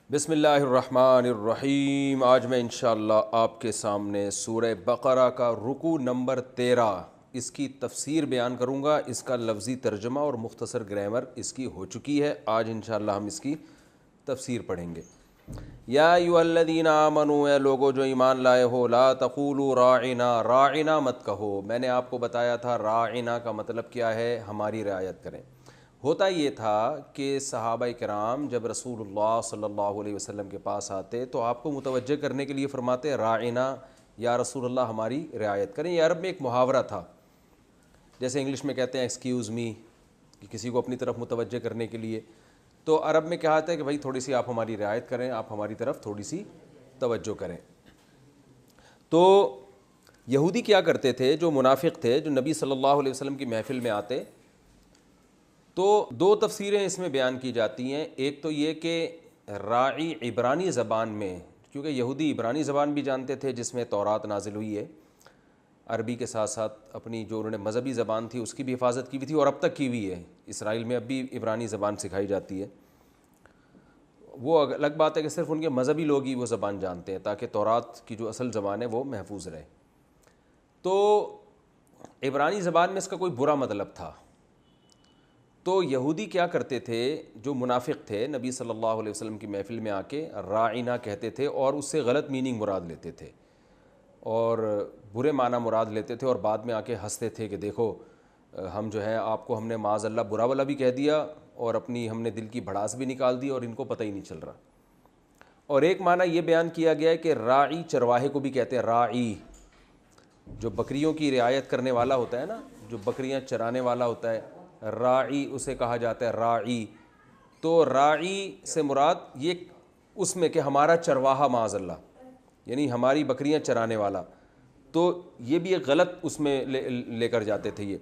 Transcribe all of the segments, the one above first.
بسم اللہ الرحمن الرحیم۔ آج میں انشاءاللہ آپ کے سامنے سورہ بقرہ کا رکوع نمبر 13 اس کی تفسیر بیان کروں گا۔ اس کا لفظی ترجمہ اور مختصر گرامر اس کی ہو چکی ہے۔ آج انشاءاللہ ہم اس کی تفسیر پڑھیں گے۔ یا ایھا الذین آمنوا، اے لوگو جو ایمان لائے ہو، لا تقولوا راعنا، راعنا مت کہو۔ میں نے آپ کو بتایا تھا راعنا کا مطلب کیا ہے، ہماری رعایت کریں۔ ہوتا یہ تھا کہ صحابہ کرام جب رسول اللہ صلی اللہ علیہ وسلم کے پاس آتے تو آپ کو متوجہ کرنے کے لیے فرماتے راعنا، یا رسول اللہ ہماری رعایت کریں۔ یہ عرب میں ایک محاورہ تھا، جیسے انگلش میں کہتے ہیں ایکسکیوز می، کہ کسی کو اپنی طرف متوجہ کرنے کے لیے۔ تو عرب میں کہا ہے کہ بھائی تھوڑی سی آپ ہماری رعایت کریں، آپ ہماری طرف تھوڑی سی توجہ کریں۔ تو یہودی کیا کرتے تھے، جو منافق تھے، جو نبی صلی اللہ علیہ وسلم کی محفل میں آتے، تو دو تفسیریں اس میں بیان کی جاتی ہیں۔ ایک تو یہ کہ راعی عبرانی زبان میں، کیونکہ یہودی عبرانی زبان بھی جانتے تھے جس میں تورات نازل ہوئی ہے، عربی کے ساتھ ساتھ اپنی جو انہوں نے مذہبی زبان تھی اس کی بھی حفاظت کی ہوئی تھی، اور اب تک کی ہوئی ہے۔ اسرائیل میں اب بھی عبرانی زبان سکھائی جاتی ہے۔ وہ الگ بات ہے کہ صرف ان کے مذہبی لوگ ہی وہ زبان جانتے ہیں، تاکہ تورات کی جو اصل زبان ہے وہ محفوظ رہے۔ تو عبرانی زبان میں اس کا کوئی برا مطلب تھا۔ تو یہودی کیا کرتے تھے، جو منافق تھے، نبی صلی اللہ علیہ وسلم کی محفل میں آ کے راعنا کہتے تھے، اور اس سے غلط میننگ مراد لیتے تھے اور برے معنی مراد لیتے تھے، اور بعد میں آ کے ہنستے تھے کہ دیکھو ہم جو ہے آپ کو ہم نے معاذ اللہ برا والا بھی کہہ دیا، اور اپنی ہم نے دل کی بھڑاس بھی نکال دی، اور ان کو پتہ ہی نہیں چل رہا۔ اور ایک معنی یہ بیان کیا گیا ہے کہ راعی چرواہے کو بھی کہتے ہیں، راعی جو بکریوں کی رعایت کرنے والا ہوتا ہے نا، جو بکریاں چرانے والا ہوتا ہے، راعی اسے کہا جاتا ہے، راعی۔ تو راعی سے مراد یہ اس میں کہ ہمارا چرواہا معاذ اللہ، یعنی ہماری بکریاں چرانے والا۔ تو یہ بھی ایک غلط اس میں لے کر جاتے تھے یہ۔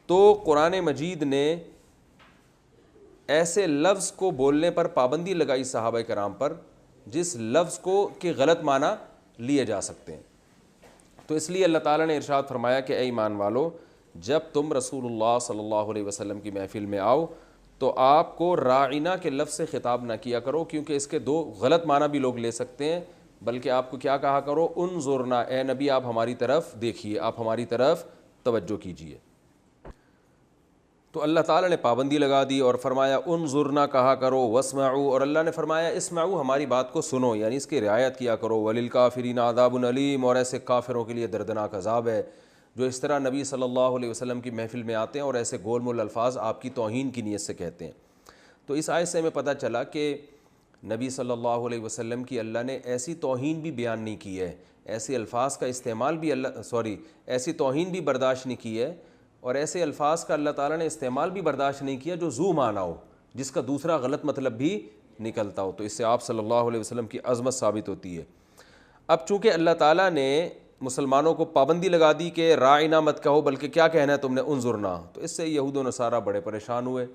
تو قرآن مجید نے ایسے لفظ کو بولنے پر پابندی لگائی صحابہ کرام پر جس لفظ کو کہ غلط معنی لیے جا سکتے ہیں۔ تو اس لیے اللہ تعالیٰ نے ارشاد فرمایا کہ اے ایمان والو، جب تم رسول اللہ صلی اللہ علیہ وسلم کی محفل میں آؤ تو آپ کو راعنا کے لفظ سے خطاب نہ کیا کرو، کیونکہ اس کے دو غلط معنی بھی لوگ لے سکتے ہیں، بلکہ آپ کو کیا کہا کرو، انظرنا، اے نبی آپ ہماری طرف دیکھیے، آپ ہماری طرف توجہ کیجیے۔ تو اللہ تعالیٰ نے پابندی لگا دی اور فرمایا انظرنا کہا کرو، واسمعوا، اور اللہ نے فرمایا اسمعوا، ہماری بات کو سنو، یعنی اس کی رعایت کیا کرو، وللکافرین عذاب علیم، اور ایسے کافروں کے لیے دردناک عذاب ہے جو اس طرح نبی صلی اللہ علیہ وسلم کی محفل میں آتے ہیں اور ایسے گول مول الفاظ آپ کی توہین کی نیت سے کہتے ہیں۔ تو اس آیت سے ہمیں پتہ چلا کہ نبی صلی اللہ علیہ وسلم کی اللہ نے ایسی توہین بھی بیان نہیں کی ہے، ایسے الفاظ کا استعمال بھی ایسی توہین بھی برداشت نہیں کی ہے، اور ایسے الفاظ کا اللہ تعالیٰ نے استعمال بھی برداشت نہیں کیا جو ذو معنی ہو، جس کا دوسرا غلط مطلب بھی نکلتا ہو۔ تو اس سے آپ صلی اللہ علیہ وسلم کی عظمت ثابت ہوتی ہے۔ اب چونکہ اللہ تعالیٰ نے مسلمانوں کو پابندی لگا دی کہ راعنا مت کہو، بلکہ کیا کہنا ہے تم نے، انظرنا، تو اس سے یہود و نصارہ بڑے پریشان ہوئے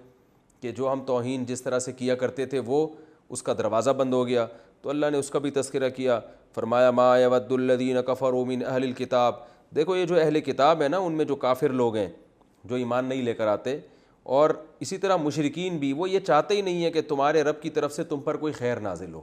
کہ جو ہم توہین جس طرح سے کیا کرتے تھے وہ اس کا دروازہ بند ہو گیا۔ تو اللہ نے اس کا بھی تذکرہ کیا، فرمایا ما یود الذین کفروا من اہل الکتاب، دیکھو یہ جو اہل کتاب ہے نا، ان میں جو کافر لوگ ہیں جو ایمان نہیں لے کر آتے، اور اسی طرح مشرکین بھی، وہ یہ چاہتے ہی نہیں ہے کہ تمہارے رب کی طرف سے تم پر کوئی خیر نازل ہو،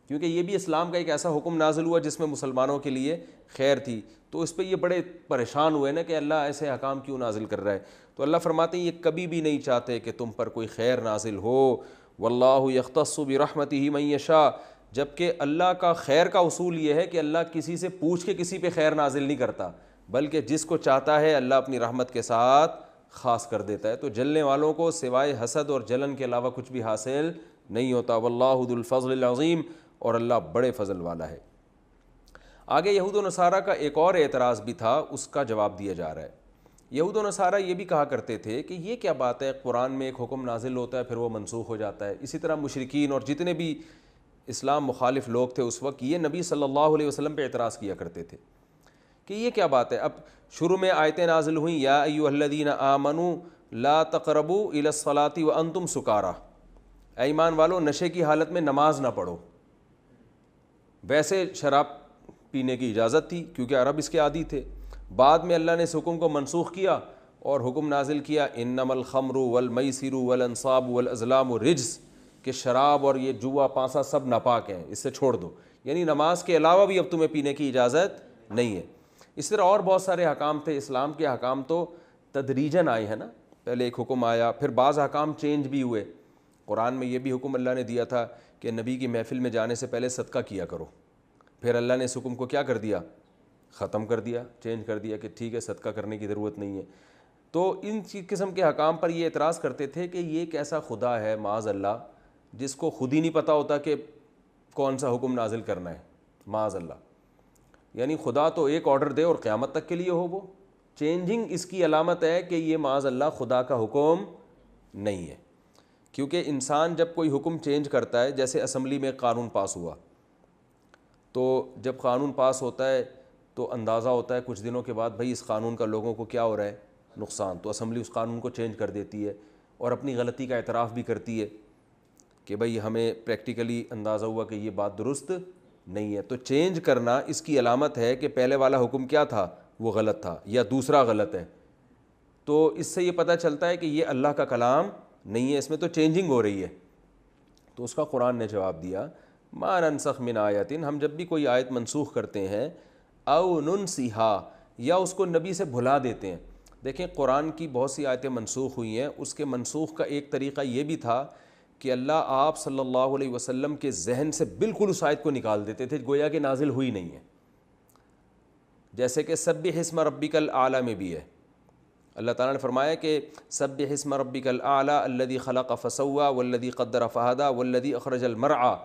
کیونکہ یہ بھی اسلام کا ایک ایسا حکم نازل ہوا جس میں مسلمانوں کے لیے خیر تھی۔ تو اس پہ یہ بڑے پریشان ہوئے نا کہ اللہ ایسے احکام کیوں نازل کر رہا ہے۔ تو اللہ فرماتے ہیں یہ کبھی بھی نہیں چاہتے کہ تم پر کوئی خیر نازل ہو، واللہ یختص برحمتہ من یشاء، جبکہ اللہ کا خیر کا اصول یہ ہے کہ اللہ کسی سے پوچھ کے کسی پہ خیر نازل نہیں کرتا، بلکہ جس کو چاہتا ہے اللہ اپنی رحمت کے ساتھ خاص کر دیتا ہے۔ تو جلنے والوں کو سوائے حسد اور جلن کے علاوہ کچھ بھی حاصل نہیں ہوتا۔ واللہ ذو الفضل العظیم، اور اللہ بڑے فضل والا ہے۔ آگے یہود و نصارہ کا ایک اور اعتراض بھی تھا، اس کا جواب دیا جا رہا ہے۔ یہود و نصارہ یہ بھی کہا کرتے تھے کہ یہ کیا بات ہے، قرآن میں ایک حکم نازل ہوتا ہے پھر وہ منسوخ ہو جاتا ہے۔ اسی طرح مشرکین اور جتنے بھی اسلام مخالف لوگ تھے اس وقت، یہ نبی صلی اللہ علیہ وسلم پہ اعتراض کیا کرتے تھے کہ یہ کیا بات ہے۔ اب شروع میں آیتیں نازل ہوئیں، یا ایھا الذین آمنوا لا تقربوا الی الصلاۃ وانتم سکارا، اے ایمان والو نشے کی حالت میں نماز نہ پڑھو۔ ویسے شراب پینے کی اجازت تھی کیونکہ عرب اس کے عادی تھے۔ بعد میں اللہ نے اس حکم کو منسوخ کیا اور حکم نازل کیا انما الخمر والمیسر والانصاب والازلام رجس، کہ شراب اور یہ جوا پانسا سب ناپاک ہیں، اس سے چھوڑ دو، یعنی نماز کے علاوہ بھی اب تمہیں پینے کی اجازت نہیں ہے۔ اس طرح اور بہت سارے احکام تھے۔ اسلام کے احکام تو تدریجاً آئے ہیں نا، پہلے ایک حکم آیا، پھر بعض احکام چینج بھی ہوئے۔ قرآن میں یہ بھی حکم اللہ نے دیا تھا کہ نبی کی محفل میں جانے سے پہلے صدقہ کیا کرو، پھر اللہ نے اس حکم کو کیا کر دیا، ختم کر دیا، چینج کر دیا کہ ٹھیک ہے صدقہ کرنے کی ضرورت نہیں ہے۔ تو ان قسم کے حکام پر یہ اعتراض کرتے تھے کہ یہ کیسا خدا ہے معاذ اللہ جس کو خود ہی نہیں پتہ ہوتا کہ کون سا حکم نازل کرنا ہے، معاذ اللہ۔ یعنی خدا تو ایک آرڈر دے اور قیامت تک کے لیے ہو، وہ چینجنگ اس کی علامت ہے کہ یہ معاذ اللہ خدا کا حکم نہیں ہے۔ کیونکہ انسان جب کوئی حکم چینج کرتا ہے، جیسے اسمبلی میں قانون پاس ہوا، تو جب قانون پاس ہوتا ہے تو اندازہ ہوتا ہے کچھ دنوں کے بعد بھائی اس قانون کا لوگوں کو کیا ہو رہا ہے، نقصان، تو اسمبلی اس قانون کو چینج کر دیتی ہے اور اپنی غلطی کا اعتراف بھی کرتی ہے کہ بھائی ہمیں پریکٹیکلی اندازہ ہوا کہ یہ بات درست نہیں ہے۔ تو چینج کرنا اس کی علامت ہے کہ پہلے والا حکم کیا تھا، وہ غلط تھا یا دوسرا غلط ہے۔ تو اس سے یہ پتہ چلتا ہے کہ یہ اللہ کا کلام نہیں ہے، اس میں تو چینجنگ ہو رہی ہے۔ تو اس کا قرآن نے جواب دیا، ما ننسخ من آیت، ہم جب بھی کوئی آیت منسوخ کرتے ہیں، او ننسیہا، یا اس کو نبی سے بھلا دیتے ہیں۔ دیکھیں قرآن کی بہت سی آیتیں منسوخ ہوئی ہیں، اس کے منسوخ کا ایک طریقہ یہ بھی تھا کہ اللہ آپ صلی اللہ علیہ وسلم کے ذہن سے بالکل اس آیت کو نکال دیتے تھے، گویا کہ نازل ہوئی نہیں ہے۔ جیسے کہ سبح اسم ربک الاعلی میں بھی ہے، اللہ تعالیٰ نے فرمایا کہ سبح اسم ربک الاعلی الذی خلق فسوی والذی قدر فہدی والذی اخرج المرعى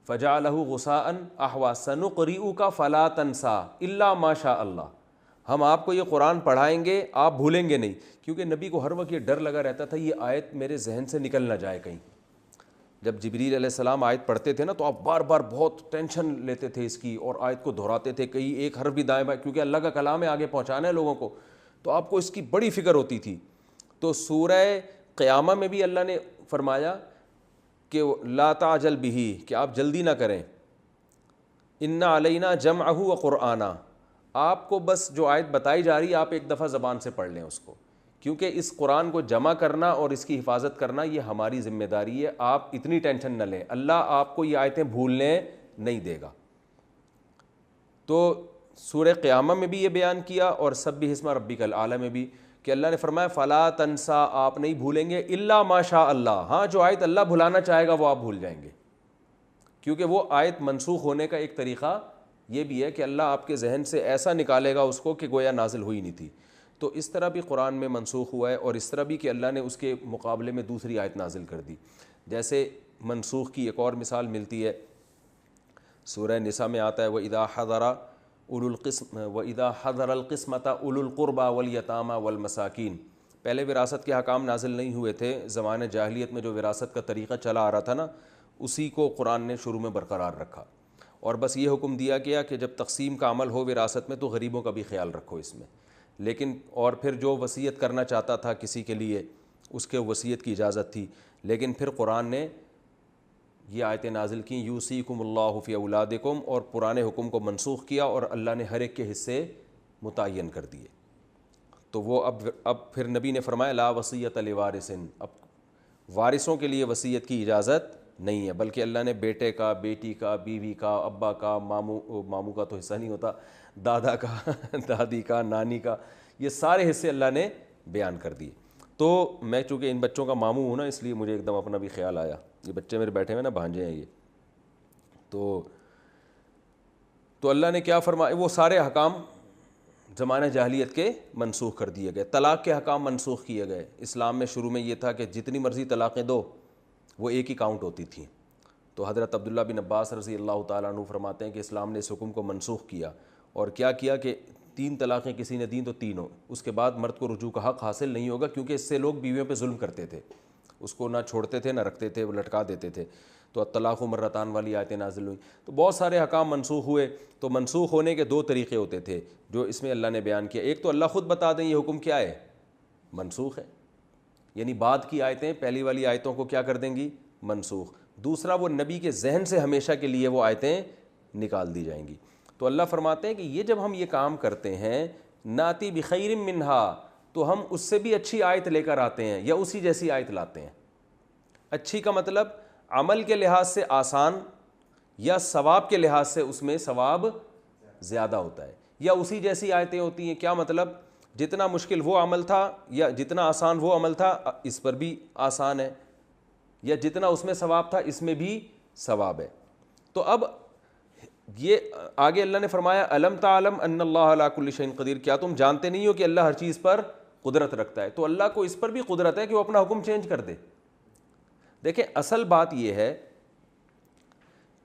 فجعلہ غثاء احوی سنقرئک فلا تنسى الا ما شاء اللہ۔ ہم آپ کو یہ قرآن پڑھائیں گے، آپ بھولیں گے نہیں، کیونکہ نبی کو ہر وقت یہ ڈر لگا رہتا تھا یہ آیت میرے ذہن سے نکل نہ جائے کہیں۔ جب جبریل علیہ السلام آیت پڑھتے تھے نا تو آپ بار بار بہت ٹینشن لیتے تھے اس کی، اور آیت کو دہراتے تھے، کہیں ایک حرف بھی دائیں بائیں، کیونکہ اللہ کا کلام ہے، آگے پہنچانا ہے لوگوں کو، تو آپ کو اس کی بڑی فکر ہوتی تھی۔ تو سورہ قیامہ میں بھی اللہ نے فرمایا کہ لا تعجل بہ، کہ آپ جلدی نہ کریں، ان علینا جمعہ و قرآنہ، آپ کو بس جو آیت بتائی جا رہی ہے آپ ایک دفعہ زبان سے پڑھ لیں اس کو، کیونکہ اس قرآن کو جمع کرنا اور اس کی حفاظت کرنا یہ ہماری ذمہ داری ہے، آپ اتنی ٹینشن نہ لیں، اللہ آپ کو یہ آیتیں بھولنے نہیں دے گا۔ تو سورہ قیامہ میں بھی یہ بیان کیا اور سبح اسم ربک الاعلی میں بھی کہ اللہ نے فرمایا فلا تنسا، آپ نہیں بھولیں گے، الا ما شاء اللہ، ہاں جو آیت اللہ بھلانا چاہے گا وہ آپ بھول جائیں گے، کیونکہ وہ آیت منسوخ ہونے کا ایک طریقہ یہ بھی ہے کہ اللہ آپ کے ذہن سے ایسا نکالے گا اس کو کہ گویا نازل ہوئی نہیں تھی۔ تو اس طرح بھی قرآن میں منسوخ ہوا ہے، اور اس طرح بھی کہ اللہ نے اس کے مقابلے میں دوسری آیت نازل کر دی۔ جیسے منسوخ کی ایک اور مثال ملتی ہے، سورہ نساء میں آتا ہے وَإِذَا حَضَرَ الْقِسْمَةَ أُولُو الْقُرْبَى وَالْيَتَامَى وَالْمَسَاكِينَ۔ پہلے وراثت کے حکام نازل نہیں ہوئے تھے، زمانہ جاہلیت میں جو وراثت کا طریقہ چلا آ رہا تھا نا، اسی کو قرآن نے شروع میں برقرار رکھا، اور بس یہ حکم دیا گیا کہ جب تقسیم کا عمل ہو وراثت میں تو غریبوں کا بھی خیال رکھو اس میں، لیکن اور پھر جو وصیت کرنا چاہتا تھا کسی کے لیے اس کے وصیت کی اجازت تھی، لیکن پھر قرآن نے یہ آیتیں نازل کیں یوصیکم اللہ فی اولادکم، اور پرانے حکم کو منسوخ کیا اور اللہ نے ہر ایک کے حصے متعین کر دیے۔ تو وہ اب پھر نبی نے فرمایا لا وصیۃ لوارث، اب وارثوں کے لیے وصیت کی اجازت نہیں ہے، بلکہ اللہ نے بیٹے کا، بیٹی کا، بیوی کا، ابا کا، ماموں کا تو حصہ نہیں ہوتا، دادا کا، دادی کا، نانی کا، یہ سارے حصے اللہ نے بیان کر دیے۔ تو میں چونکہ ان بچوں کا ماموں ہوں نا، اس لیے مجھے ایک دم اپنا بھی خیال آیا، یہ بچے میرے بیٹھے ہوئے نا، بھانجے ہیں یہ، تو اللہ نے کیا فرمایا، وہ سارے حکام زمانہ جاہلیت کے منسوخ کر دیے گئے۔ طلاق کے حکام منسوخ کیے گئے۔ اسلام میں شروع میں یہ تھا کہ جتنی مرضی طلاقیں دو وہ ایک ہی کاؤنٹ ہوتی تھیں، تو حضرت عبداللہ بن عباس رضی اللہ تعالیٰ عنہ فرماتے ہیں کہ اسلام نے اس حکم کو منسوخ کیا، اور کیا کیا کہ 3 طلاقیں کسی نے دیں تو 3 ہو، اس کے بعد مرد کو رجوع کا حق حاصل نہیں ہوگا، کیونکہ اس سے لوگ بیویوں پہ ظلم کرتے تھے، اس کو نہ چھوڑتے تھے نہ رکھتے تھے، وہ لٹکا دیتے تھے۔ تو الطلاق مرتان والی آیتیں نازل ہوئیں، تو بہت سارے حکام منسوخ ہوئے۔ تو منسوخ ہونے کے 2 طریقے ہوتے تھے جو اس میں اللہ نے بیان کیا، ایک تو اللہ خود بتا دیں یہ حکم کیا ہے، منسوخ ہے، یعنی بعد کی آیتیں پہلی والی آیتوں کو کیا کر دیں گی، منسوخ۔ دوسرا وہ نبی کے ذہن سے ہمیشہ کے لیے وہ آیتیں نکال دی جائیں گی۔ تو اللہ فرماتے ہیں کہ یہ جب ہم یہ کام کرتے ہیں ناتی بخیر منہا، تو ہم اس سے بھی اچھی آیت لے کر آتے ہیں یا اسی جیسی آیت لاتے ہیں۔ اچھی کا مطلب عمل کے لحاظ سے آسان یا ثواب کے لحاظ سے اس میں ثواب زیادہ ہوتا ہے، یا اسی جیسی آیتیں ہوتی ہیں. کیا مطلب؟ جتنا مشکل وہ عمل تھا یا جتنا آسان وہ عمل تھا اس پر بھی آسان ہے، یا جتنا اس میں ثواب تھا اس میں بھی ثواب ہے. تو اب یہ آگے اللہ نے فرمایا الم تعلم ان اللہ علی کل شیء قدیر، کیا تم جانتے نہیں ہو کہ اللہ ہر چیز پر قدرت رکھتا ہے. تو اللہ کو اس پر بھی قدرت ہے کہ وہ اپنا حکم چینج کر دے. دیکھیں اصل بات یہ ہے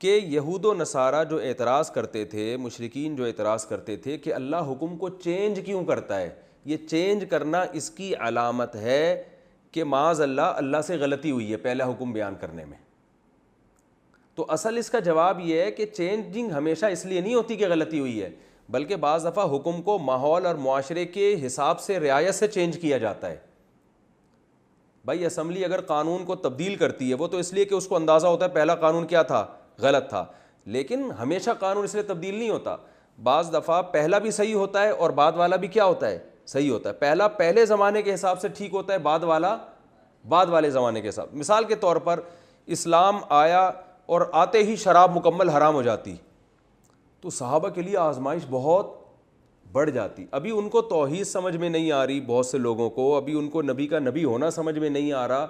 کہ یہود و نصارہ جو اعتراض کرتے تھے، مشرکین جو اعتراض کرتے تھے کہ اللہ حکم کو چینج کیوں کرتا ہے، یہ چینج کرنا اس کی علامت ہے کہ معاذ اللہ سے غلطی ہوئی ہے پہلا حکم بیان کرنے میں. تو اصل اس کا جواب یہ ہے کہ چینجنگ ہمیشہ اس لیے نہیں ہوتی کہ غلطی ہوئی ہے، بلکہ بعض دفعہ حکم کو ماحول اور معاشرے کے حساب سے رعایت سے چینج کیا جاتا ہے. بھائی اسمبلی اگر قانون کو تبدیل کرتی ہے وہ تو اس لیے کہ اس کو اندازہ ہوتا ہے پہلا قانون کیا تھا، غلط تھا، لیکن ہمیشہ قانون اس لیے تبدیل نہیں ہوتا. بعض دفعہ پہلا بھی صحیح ہوتا ہے اور بعد والا بھی کیا ہوتا ہے، صحیح ہوتا ہے. پہلا پہلے زمانے کے حساب سے ٹھیک ہوتا ہے، بعد والا بعد والے زمانے کے حساب. مثال کے طور پر اسلام آیا اور آتے ہی شراب مکمل حرام ہو جاتی تو صحابہ کے لیے آزمائش بہت بڑھ جاتی. ابھی ان کو توحید سمجھ میں نہیں آ رہی، بہت سے لوگوں کو ابھی ان کو نبی کا نبی ہونا سمجھ میں نہیں آ رہا.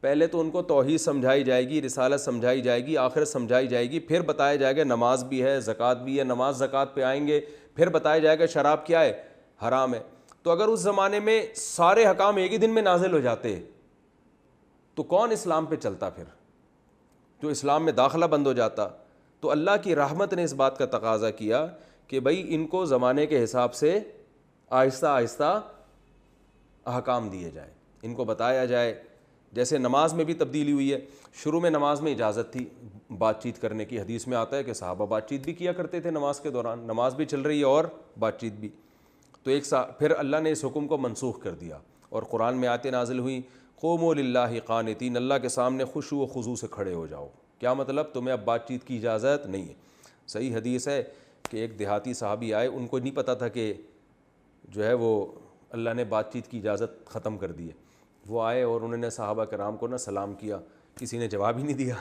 پہلے تو ان کو توحید سمجھائی جائے گی، رسالت سمجھائی جائے گی، آخرت سمجھائی جائے گی، پھر بتایا جائے گا نماز بھی ہے، زکوٰۃ بھی ہے. نماز زکوٰۃ پہ آئیں گے، پھر بتایا جائے گا شراب کیا ہے، حرام ہے. تو اگر اس زمانے میں سارے حکام ایک ہی دن میں نازل ہو جاتے تو کون اسلام پہ چلتا؟ پھر جو اسلام میں داخلہ بند ہو جاتا. تو اللہ کی رحمت نے اس بات کا تقاضا کیا کہ بھائی ان کو زمانے کے حساب سے آہستہ آہستہ احکام دیے جائیں، ان کو بتایا جائے. جیسے نماز میں بھی تبدیلی ہوئی ہے. شروع میں نماز میں اجازت تھی بات چیت کرنے کی، حدیث میں آتا ہے کہ صحابہ بات چیت بھی کیا کرتے تھے نماز کے دوران، نماز بھی چل رہی ہے اور بات چیت بھی. تو پھر اللہ نے اس حکم کو منسوخ کر دیا اور قرآن میں آیتیں نازل ہوئیں قوموا للہ قانتین، اللہ کے سامنے خشوع و خضوع سے کھڑے ہو جاؤ. کیا مطلب؟ تمہیں اب بات چیت کی اجازت نہیں ہے. صحیح حدیث ہے کہ ایک دیہاتی صحابی آئے، ان کو نہیں پتہ تھا کہ جو ہے وہ اللہ نے بات چیت کی اجازت ختم کر دی ہے. وہ آئے اور انہوں نے صحابہ کرام کو سلام کیا، کسی نے جواب ہی نہیں دیا.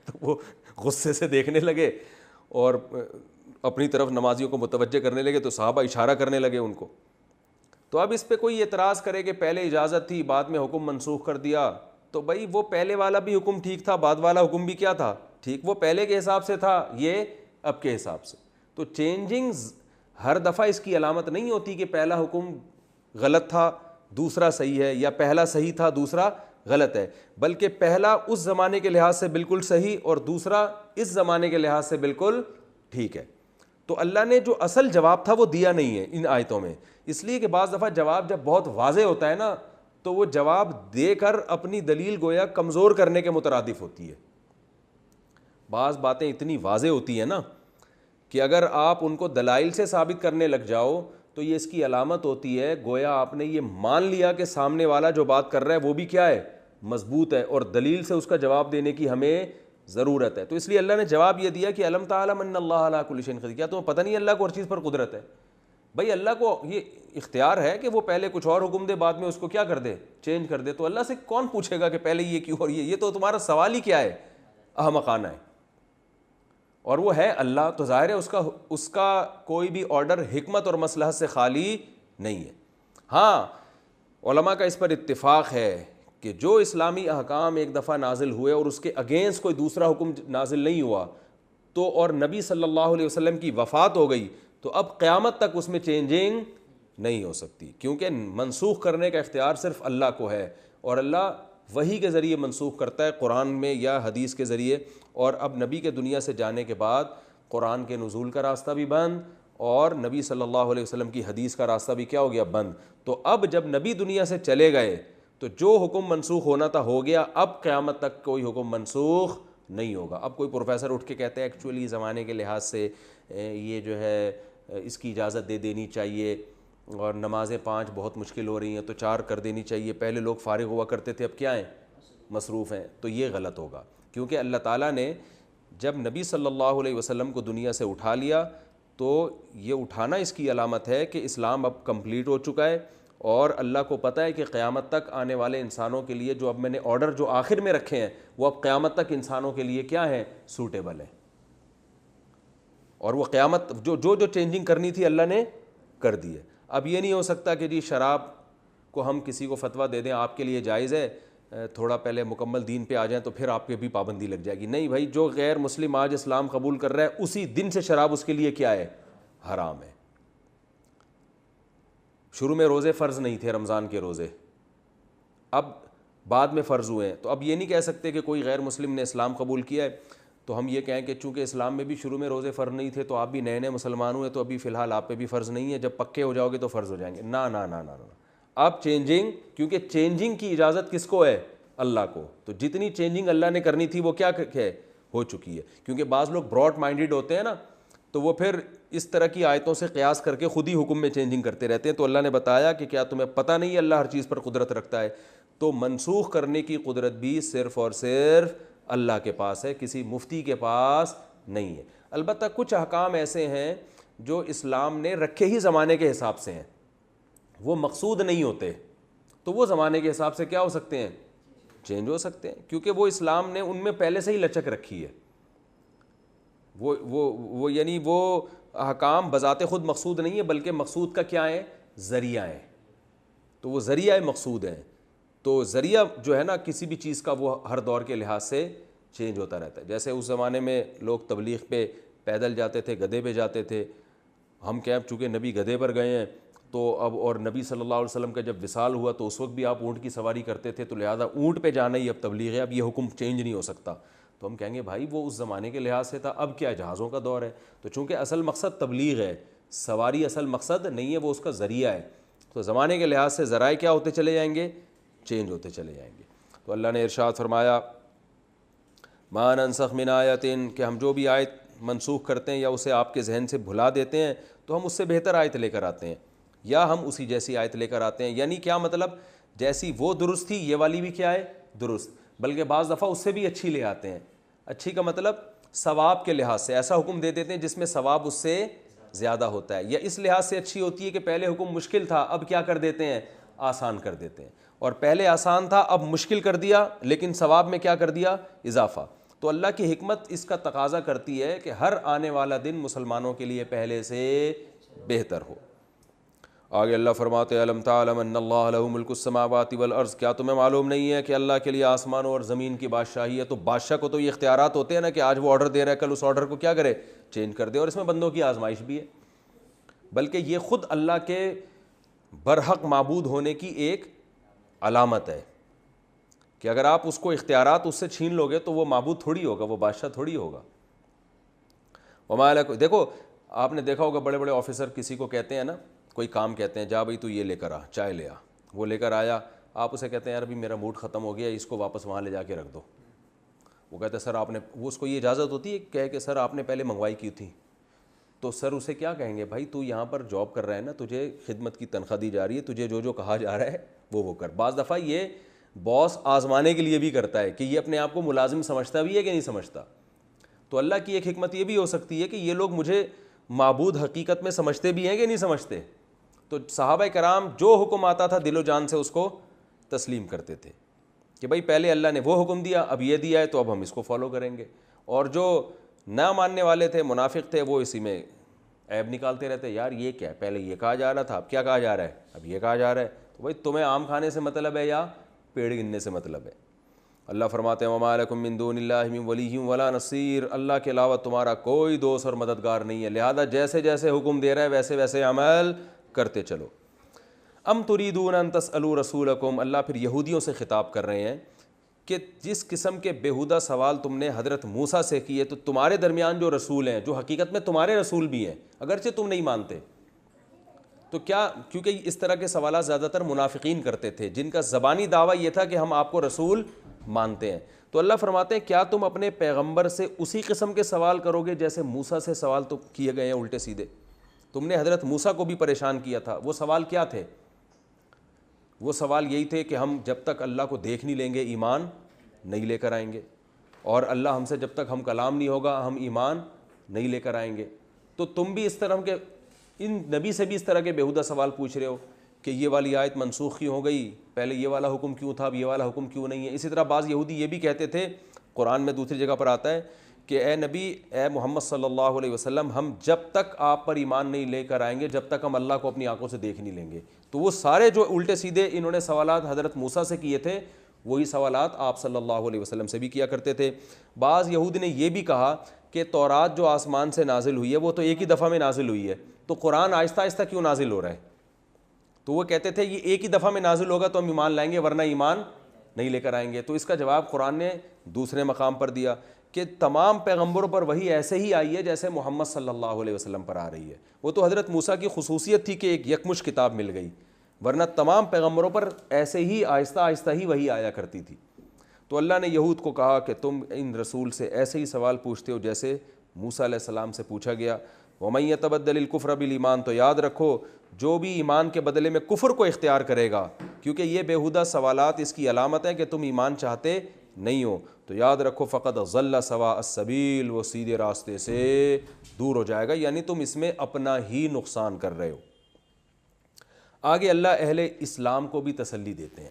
تو وہ غصے سے دیکھنے لگے اور اپنی طرف نمازیوں کو متوجہ کرنے لگے، تو صحابہ اشارہ کرنے لگے ان کو. تو اب اس پہ کوئی اعتراض کرے کہ پہلے اجازت تھی بعد میں حکم منسوخ کر دیا، تو بھائی وہ پہلے والا بھی حکم ٹھیک تھا، بعد والا حکم بھی کیا تھا، ٹھیک. وہ پہلے کے حساب سے تھا، یہ اب کے حساب سے. تو چینجنگ ہر دفعہ اس کی علامت نہیں ہوتی کہ پہلا حکم غلط تھا دوسرا صحیح ہے، یا پہلا صحیح تھا دوسرا غلط ہے، بلکہ پہلا اس زمانے کے لحاظ سے بالکل صحیح اور دوسرا اس زمانے کے لحاظ سے بالکل ٹھیک ہے. تو اللہ نے جو اصل جواب تھا وہ دیا نہیں ہے ان آیتوں میں، اس لیے کہ بعض دفعہ جواب جب بہت واضح ہوتا ہے نا تو وہ جواب دے کر اپنی دلیل گویا کمزور کرنے کے مترادف ہوتی ہے. بعض باتیں اتنی واضح ہوتی ہیں نا کہ اگر آپ ان کو دلائل سے ثابت کرنے لگ جاؤ تو یہ اس کی علامت ہوتی ہے گویا آپ نے یہ مان لیا کہ سامنے والا جو بات کر رہا ہے وہ بھی کیا ہے، مضبوط ہے، اور دلیل سے اس کا جواب دینے کی ہمیں ضرورت ہے. تو اس لیے اللہ نے جواب یہ دیا کہ الم تعلم ان اللہ علی کل شیء قدیر، کیا تمہیں پتہ نہیں اللہ کو ہر چیز پر قدرت ہے؟ بھائی اللہ کو یہ اختیار ہے کہ وہ پہلے کچھ اور حکم دے بعد میں اس کو کیا کر دے، چینج کر دے. تو اللہ سے کون پوچھے گا کہ پہلے یہ کیوں اور یہ تو تمہارا سوال ہی کیا ہے، احمقانہ ہے. اور وہ ہے اللہ، تو ظاہر ہے اس کا کوئی بھی آرڈر حکمت اور مصلحت سے خالی نہیں ہے. ہاں علماء کا اس پر اتفاق ہے کہ جو اسلامی احکام ایک دفعہ نازل ہوئے اور اس کے اگینسٹ کوئی دوسرا حکم نازل نہیں ہوا تو اور نبی صلی اللہ علیہ وسلم کی وفات ہو گئی تو اب قیامت تک اس میں چینجنگ نہیں ہو سکتی، کیونکہ منسوخ کرنے کا اختیار صرف اللہ کو ہے، اور اللہ وحی کے ذریعے منسوخ کرتا ہے قرآن میں یا حدیث کے ذریعے. اور اب نبی کے دنیا سے جانے کے بعد قرآن کے نزول کا راستہ بھی بند اور نبی صلی اللہ علیہ وسلم کی حدیث کا راستہ بھی کیا ہو گیا، بند. تو اب جب نبی دنیا سے چلے گئے تو جو حکم منسوخ ہونا تھا ہو گیا، اب قیامت تک کوئی حکم منسوخ نہیں ہوگا. اب کوئی پروفیسر اٹھ کے کہتے ہیں ایکچولی زمانے کے لحاظ سے یہ جو ہے اس کی اجازت دے دینی چاہیے، اور نمازیں 5 بہت مشکل ہو رہی ہیں تو 4 کر دینی چاہیے، پہلے لوگ فارغ ہوا کرتے تھے اب کیا ہیں، مصروف ہیں. تو یہ غلط ہوگا، کیونکہ اللہ تعالیٰ نے جب نبی صلی اللہ علیہ وسلم کو دنیا سے اٹھا لیا تو یہ اٹھانا اس کی علامت ہے کہ اسلام اب کمپلیٹ ہو چکا ہے اور اللہ کو پتہ ہے کہ قیامت تک آنے والے انسانوں کے لیے جو اب میں نے آرڈر جو آخر میں رکھے ہیں وہ اب قیامت تک انسانوں کے لیے کیا ہیں؟ سوٹیبل ہیں. اور وہ قیامت جو چینجنگ کرنی تھی اللہ نے کر دی ہے. اب یہ نہیں ہو سکتا کہ جی شراب کو ہم کسی کو فتویٰ دے دیں آپ کے لیے جائز ہے, تھوڑا پہلے مکمل دین پہ آ جائیں تو پھر آپ پہ بھی پابندی لگ جائے گی. نہیں بھائی, جو غیر مسلم آج اسلام قبول کر رہا ہے اسی دن سے شراب اس کے لیے کیا ہے؟ حرام ہے. شروع میں روزے فرض نہیں تھے, رمضان کے روزے, اب بعد میں فرض ہوئے ہیں. تو اب یہ نہیں کہہ سکتے کہ کوئی غیر مسلم نے اسلام قبول کیا ہے تو ہم یہ کہیں کہ چونکہ اسلام میں بھی شروع میں روزے فرض نہیں تھے تو آپ بھی نئے نئے مسلمان ہوئے تو ابھی فی الحال آپ پہ بھی فرض نہیں ہے, جب پکے ہو جاؤ گے تو فرض ہو جائیں گے. نا نا نا نا نا, اب چینجنگ, کیونکہ چینجنگ کی اجازت کس کو ہے؟ اللہ کو. تو جتنی چینجنگ اللہ نے کرنی تھی وہ کیا ہے؟ ہو چکی ہے. کیونکہ بعض لوگ براڈ مائنڈیڈ ہوتے ہیں نا, تو وہ پھر اس طرح کی آیتوں سے قیاس کر کے خود ہی حکم میں چینجنگ کرتے رہتے ہیں. تو اللہ نے بتایا کہ کیا تمہیں پتہ نہیں ہے اللہ ہر چیز پر قدرت رکھتا ہے؟ تو منسوخ کرنے کی قدرت بھی صرف اور صرف اللہ کے پاس ہے, کسی مفتی کے پاس نہیں ہے. البتہ کچھ احکام ایسے ہیں جو اسلام نے رکھے ہی زمانے کے حساب سے ہیں, وہ مقصود نہیں ہوتے, تو وہ زمانے کے حساب سے کیا ہو سکتے ہیں؟ چینج ہو سکتے ہیں, کیونکہ وہ اسلام نے ان میں پہلے سے ہی لچک رکھی ہے. وہ یعنی وہ احکام بذات خود مقصود نہیں ہے, بلکہ مقصود کا کیا ہے؟ ذریعہ ہے. تو وہ ذریعہ مقصود ہے. تو ذریعہ جو ہے نا کسی بھی چیز کا وہ ہر دور کے لحاظ سے چینج ہوتا رہتا ہے. جیسے اس زمانے میں لوگ تبلیغ پہ پیدل جاتے تھے, گدھے پہ جاتے تھے. ہم کیا چونکہ نبی گدھے پر گئے ہیں تو اب, اور نبی صلی اللہ علیہ وسلم کا جب وصال ہوا تو اس وقت بھی آپ اونٹ کی سواری کرتے تھے, تو لہٰذا اونٹ پہ جانا ہی اب تبلیغ ہے, اب یہ حکم چینج نہیں ہو سکتا. تو ہم کہیں گے بھائی وہ اس زمانے کے لحاظ سے تھا, اب کیا جہازوں کا دور ہے. تو چونکہ اصل مقصد تبلیغ ہے, سواری اصل مقصد نہیں ہے, وہ اس کا ذریعہ ہے. تو زمانے کے لحاظ سے ذرائع کیا ہوتے چلے جائیں گے؟ چینج ہوتے چلے جائیں گے. تو اللہ نے ارشاد فرمایا ما ننسخ من آیت, کہ ہم جو بھی آیت منسوخ کرتے ہیں یا اسے آپ کے ذہن سے بھلا دیتے ہیں تو ہم اس سے بہتر آیت لے کر آتے ہیں, یا ہم اسی جیسی آیت لے کر آتے ہیں. یعنی کیا مطلب؟ جیسی وہ درست تھی یہ والی بھی کیا ہے؟ درست, بلکہ بعض دفعہ اس سے بھی اچھی لے آتے ہیں. اچھی کا مطلب ثواب کے لحاظ سے ایسا حکم دے دیتے ہیں جس میں ثواب اس سے زیادہ ہوتا ہے, یا اس لحاظ سے اچھی ہوتی ہے کہ پہلے حکم مشکل تھا اب کیا کر دیتے ہیں؟ آسان کر دیتے ہیں. اور پہلے آسان تھا اب مشکل کر دیا, لیکن ثواب میں کیا کر دیا؟ اضافہ. تو اللہ کی حکمت اس کا تقاضا کرتی ہے کہ ہر آنے والا دن مسلمانوں کے لیے پہلے سے بہتر ہو. آگے اللہ فرماتے ہیں الم تعلم ان اللہ لہ ملک السماوات والارض, کیا تمہیں معلوم نہیں ہے کہ اللہ کے لیے آسمانوں اور زمین کی بادشاہی ہے. تو بادشاہ کو تو یہ اختیارات ہوتے ہیں نا کہ آج وہ آرڈر دے رہا ہے کل اس آرڈر کو کیا کرے؟ چینج کر دے. اور اس میں بندوں کی آزمائش بھی ہے, بلکہ یہ خود اللہ کے برحق معبود ہونے کی ایک علامت ہے کہ اگر آپ اس کو اختیارات اس سے چھین لو گے تو وہ معبود تھوڑی ہوگا, وہ بادشاہ تھوڑی ہوگا. وما لکم, دیکھو آپ نے دیکھا ہوگا بڑے بڑے آفیسر کسی کو کہتے ہیں نا, کوئی کام کہتے ہیں جا بھائی تو یہ لے کر آ, چائے لے آ, وہ لے کر آیا, آپ اسے کہتے ہیں یار ابھی میرا موڈ ختم ہو گیا, اس کو واپس وہاں لے جا کے رکھ دو. وہ کہتے ہیں سر آپ نے, وہ اس کو یہ اجازت ہوتی ہے کہہ کہ سر آپ نے پہلے منگوائی کی تھی. تو سر اسے کیا کہیں گے؟ بھائی تو یہاں پر جاب کر رہا ہے نا, تجھے خدمت کی تنخواہ دی جا رہی ہے, تجھے جو کہا جا رہا ہے وہ کر. بعض دفعہ یہ باس آزمانے کے لیے بھی کرتا ہے کہ یہ اپنے آپ کو ملازم سمجھتا بھی ہے کہ نہیں سمجھتا. تو اللہ کی ایک حکمت یہ بھی ہو سکتی ہے کہ یہ لوگ مجھے معبود حقیقت میں سمجھتے بھی ہیں کہ نہیں سمجھتے. تو صحابہ کرام جو حکم آتا تھا دل و جان سے اس کو تسلیم کرتے تھے کہ بھائی پہلے اللہ نے وہ حکم دیا, اب یہ دیا ہے تو اب ہم اس کو فالو کریں گے. اور جو نہ ماننے والے تھے, منافق تھے, وہ اسی میں عیب نکالتے رہتے, یار یہ کیا ہے, پہلے یہ کہا جا رہا تھا اب کیا کہا جا رہا ہے, اب یہ کہا جا رہا ہے. تو بھائی تمہیں آم کھانے سے مطلب ہے یا پیڑ گننے سے مطلب ہے؟ اللہ فرماتے ہیں وما لکم من دون اللہ من ولی ولا نصیر, اللہ کے علاوہ تمہارا کوئی دوست اور مددگار نہیں ہے, لہذا جیسے جیسے حکم دے رہا ہے ویسے ویسے عمل کرتے چلو. ام تریدون ان تسألوا رسولکم, اللہ پھر یہودیوں سے خطاب کر رہے ہیں کہ جس قسم کے بیہودہ سوال تم نے حضرت موسیٰ سے کیے, تو تمہارے درمیان جو رسول ہیں, جو حقیقت میں تمہارے رسول بھی ہیں اگرچہ تم نہیں مانتے, تو کیا, کیونکہ اس طرح کے سوالات زیادہ تر منافقین کرتے تھے جن کا زبانی دعویٰ یہ تھا کہ ہم آپ کو رسول مانتے ہیں. تو اللہ فرماتے ہیں کیا تم اپنے پیغمبر سے اسی قسم کے سوال کرو گے جیسے موسیٰ سے سوال تو کیے گئے ہیں الٹے سیدھے؟ تم نے حضرت موسیٰ کو بھی پریشان کیا تھا. وہ سوال کیا تھے؟ وہ سوال یہی تھے کہ ہم جب تک اللہ کو دیکھ نہیں لیں گے ایمان نہیں لے کر آئیں گے, اور اللہ ہم سے جب تک ہم کلام نہیں ہوگا ہم ایمان نہیں لے کر آئیں گے. تو تم بھی اس طرح کے ان نبی سے بھی اس طرح کے بیہودہ سوال پوچھ رہے ہو کہ یہ والی آیت منسوخ کیوں ہو گئی, پہلے یہ والا حکم کیوں تھا, اب یہ والا حکم کیوں نہیں ہے. اسی طرح بعض یہودی یہ بھی کہتے تھے, قرآن میں دوسری جگہ پر آتا ہے کہ اے نبی, اے محمد صلی اللہ علیہ وسلم, ہم جب تک آپ پر ایمان نہیں لے کر آئیں گے جب تک ہم اللہ کو اپنی آنکھوں سے دیکھ نہیں لیں گے. تو وہ سارے جو الٹے سیدھے انہوں نے سوالات حضرت موسیٰ سے کیے تھے, وہی سوالات آپ صلی اللہ علیہ وسلم سے بھی کیا کرتے تھے. بعض یہود نے یہ بھی کہا کہ تورات جو آسمان سے نازل ہوئی ہے وہ تو ایک ہی دفعہ میں نازل ہوئی ہے, تو قرآن آہستہ آہستہ کیوں نازل ہو رہا ہے. تو وہ کہتے تھے یہ ایک ہی دفعہ میں نازل ہوگا تو ہم ایمان لائیں گے, ورنہ ایمان نہیں لے کر آئیں گے. تو اس کا جواب قرآن نے دوسرے مقام پر دیا کہ تمام پیغمبروں پر وہی ایسے ہی آئی ہے جیسے محمد صلی اللہ علیہ وسلم پر آ رہی ہے. وہ تو حضرت موسیٰ کی خصوصیت تھی کہ ایک یکمش کتاب مل گئی, ورنہ تمام پیغمبروں پر ایسے ہی آہستہ آہستہ ہی وہی آیا کرتی تھی. تو اللہ نے یہود کو کہا کہ تم ان رسول سے ایسے ہی سوال پوچھتے ہو جیسے موسیٰ علیہ السلام سے پوچھا گیا. وَمَن يَتَبَدَّلِ الْكُفْرَ بِالْإِيمَانِ, تو یاد رکھو جو بھی ایمان کے بدلے میں کفر کو اختیار کرے گا, کیونکہ یہ بیہودہ سوالات اس کی علامت ہے کہ تم ایمان چاہتے نہیں ہو, تو یاد رکھو فقد ضل سواء السبیل, وہ سیدھے راستے سے دور ہو جائے گا, یعنی تم اس میں اپنا ہی نقصان کر رہے ہو. آگے اللہ اہل اسلام کو بھی تسلی دیتے ہیں,